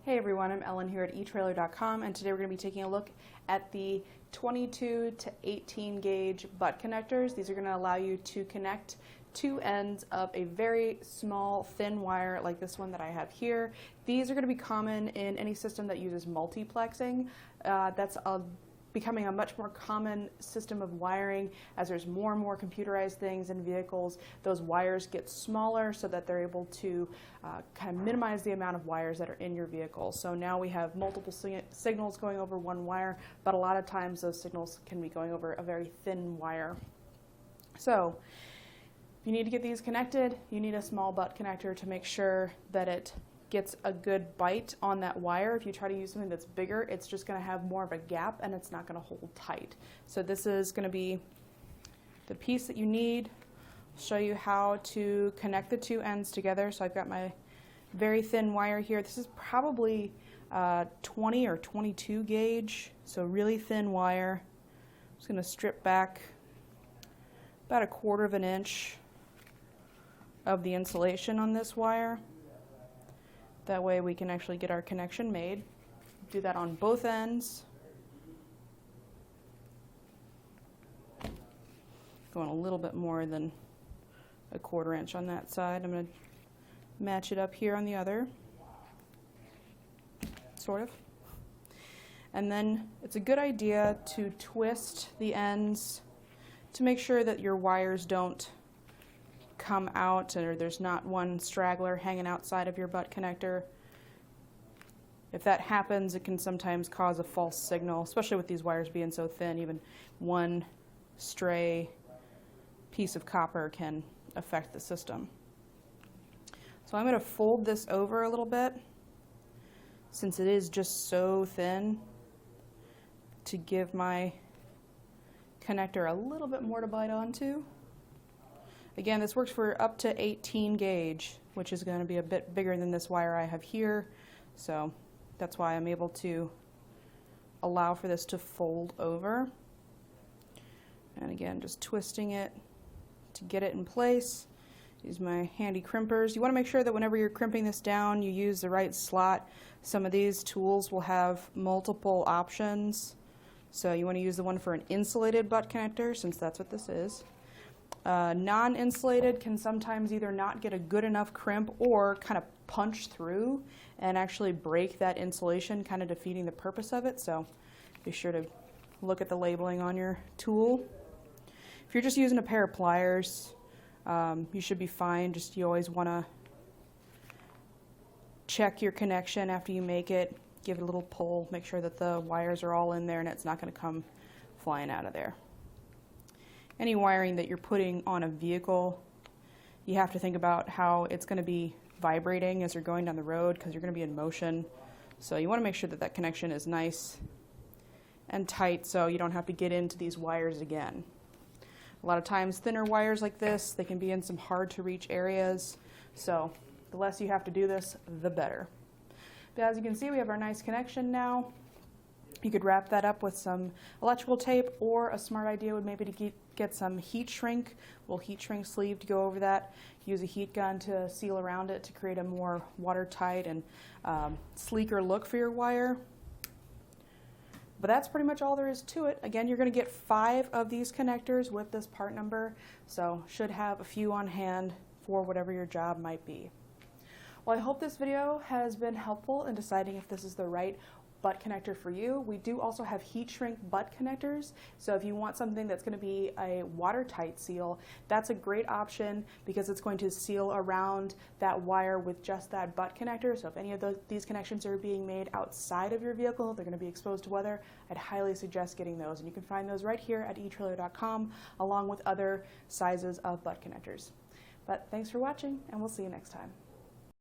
Hey everyone, I'm Ellen here at Etrailer.com, and today we're going to be taking a look at the 22 to 18 gauge butt connectors. These are going to allow you to connect two ends of a very small thin wire like this one that I have here. These are going to be common in any system that uses multiplexing. That's becoming a much more common system of wiring as there's more and more computerized things in vehicles. Those wires get smaller so that they're able to kind of minimize the amount of wires that are in your vehicle. So now we have multiple signals going over one wire, but a lot of times those signals can be going over a very thin wire. So if you need to get these connected, you need a small butt connector to make sure that it gets a good bite on that wire. If you try to use something that's bigger, it's just going to have more of a gap and it's not going to hold tight. So this is going to be the piece that you need. I'll show you how to connect the two ends together. So I've got my very thin wire here. This is probably 20 or 22 gauge, so really thin wire. I'm just going to strip back about 1/4 inch of the insulation on this wire. That way we can actually get our connection made. Do that on both ends. Going a little bit more than 1/4 inch on that side. I'm going to match it up here on the other, sort of. And then it's a good idea to twist the ends to make sure that your wires don't come out or there's not one straggler hanging outside of your butt connector. If that happens, it can sometimes cause a false signal, especially with these wires being so thin. Even one stray piece of copper can affect the system. So I'm going to fold this over a little bit since it is just so thin to give my connector a little bit more to bite onto. Again, this works for up to 18 gauge, which is going to be a bit bigger than this wire I have here. So that's why I'm able to allow for this to fold over. And again, just twisting it to get it in place. Use my handy crimpers. You want to make sure that whenever you're crimping this down, you use the right slot. Some of these tools will have multiple options. So you want to use the one for an insulated butt connector, since that's what this is. Non-insulated can sometimes either not get a good enough crimp or kind of punch through and actually break that insulation, kind of defeating the purpose of it. So be sure to look at the labeling on your tool. If you're just using a pair of pliers, you should be fine. Just you always want to check your connection after you make it. Give it a little pull, make sure that the wires are all in there and it's not going to come flying out of there. Any wiring that you're putting on a vehicle, you have to think about how it's going to be vibrating as you're going down the road because you're going to be in motion. So you want to make sure that that connection is nice and tight so you don't have to get into these wires again. A lot of times thinner wires like this, they can be in some hard to reach areas. So the less you have to do this, the better. But as you can see, we have our nice connection now. You could wrap that up with some electrical tape, or a smart idea would maybe to get some heat shrink, a little heat shrink sleeve to go over that. Use a heat gun to seal around it to create a more watertight and sleeker look for your wire. But that's pretty much all there is to it. Again, you're going to get 5 of these connectors with this part number, so should have a few on hand for whatever your job might be. Well, I hope this video has been helpful in deciding if this is the right butt connector for you. We do also have heat shrink butt connectors, so if you want something that's going to be a watertight seal, that's a great option because it's going to seal around that wire with just that butt connector. So if any of these connections are being made outside of your vehicle, they're going to be exposed to weather, I'd highly suggest getting those, and you can find those right here at Etrailer.com along with other sizes of butt connectors. But thanks for watching, and we'll see you next time.